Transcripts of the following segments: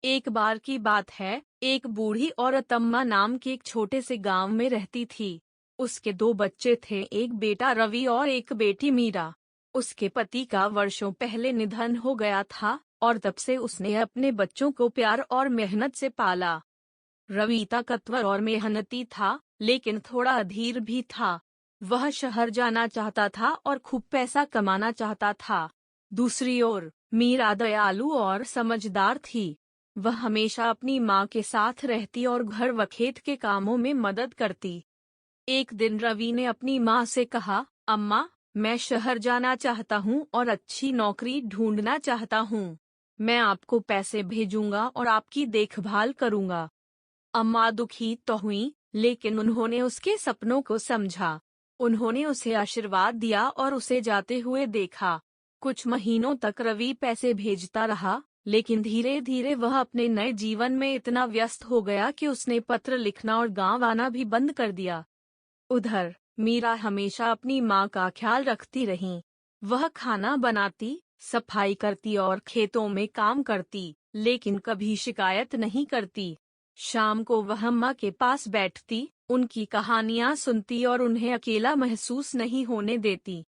एक बार की बात है, एक बूढ़ी औरत अम्मा नाम के एक छोटे से गांव में रहती थी। उसके दो बच्चे थे, एक बेटा रवि और एक बेटी मीरा। उसके पति का वर्षों पहले निधन हो गया था और तब से उसने अपने बच्चों को प्यार और मेहनत से पाला। रवि ताकतवर और मेहनती था, लेकिन थोड़ा अधीर भी था। वह शहर जाना चाहता था और खूब पैसा कमाना चाहता था। दूसरी ओर मीरा दयालु और समझदार थी। वह हमेशा अपनी माँ के साथ रहती और घर व खेत के कामों में मदद करती। एक दिन रवि ने अपनी माँ से कहा, अम्मा, मैं शहर जाना चाहता हूँ और अच्छी नौकरी ढूंढना चाहता हूँ। मैं आपको पैसे भेजूंगा और आपकी देखभाल करूंगा। अम्मा दुखी तो हुई, लेकिन उन्होंने उसके सपनों को समझा। उन्होंने उसे आशीर्वाद दिया और उसे जाते हुए देखा। कुछ महीनों तक रवि पैसे भेजता रहा, लेकिन धीरे धीरे वह अपने नए जीवन में इतना व्यस्त हो गया कि उसने पत्र लिखना और गांव आना भी बंद कर दिया। उधर मीरा हमेशा अपनी माँ का ख्याल रखती रही। वह खाना बनाती, सफाई करती और खेतों में काम करती, लेकिन कभी शिकायत नहीं करती। शाम को वह अम्मा के पास बैठती, उनकी कहानियां सुनती और उन्हें अकेला महसूस नहीं होने देती।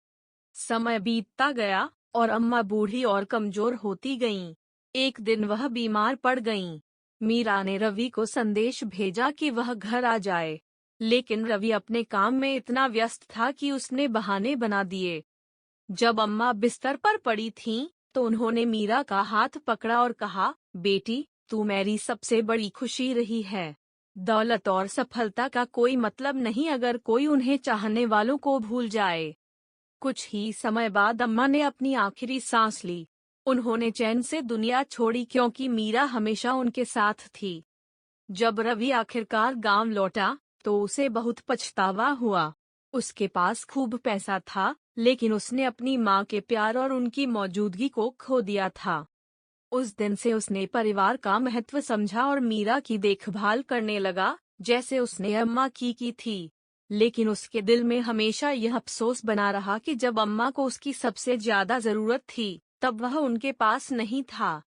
समय बीतता गया और अम्मा बूढ़ी और कमजोर होती गईं। एक दिन वह बीमार पड़ गईं। मीरा ने रवि को संदेश भेजा कि वह घर आ जाए, लेकिन रवि अपने काम में इतना व्यस्त था कि उसने बहाने बना दिए। जब अम्मा बिस्तर पर पड़ी थीं, तो उन्होंने मीरा का हाथ पकड़ा और कहा, बेटी, तू मेरी सबसे बड़ी खुशी रही है। दौलत और सफलता का कोई मतलब नहीं अगर कोई उन्हें चाहने वालों को भूल जाए। कुछ ही समय बाद अम्मा ने अपनी आखिरी सांस ली। उन्होंने चैन से दुनिया छोड़ी क्योंकि मीरा हमेशा उनके साथ थी। जब रवि आखिरकार गांव लौटा, तो उसे बहुत पछतावा हुआ। उसके पास खूब पैसा था, लेकिन उसने अपनी माँ के प्यार और उनकी मौजूदगी को खो दिया था। उस दिन से उसने परिवार का महत्व समझा और मीरा की देखभाल करने लगा, जैसे उसने अम्मा की थी। लेकिन उसके दिल में हमेशा यह अफसोस बना रहा कि जब अम्मा को उसकी सबसे ज्यादा जरूरत थी, तब वह उनके पास नहीं था।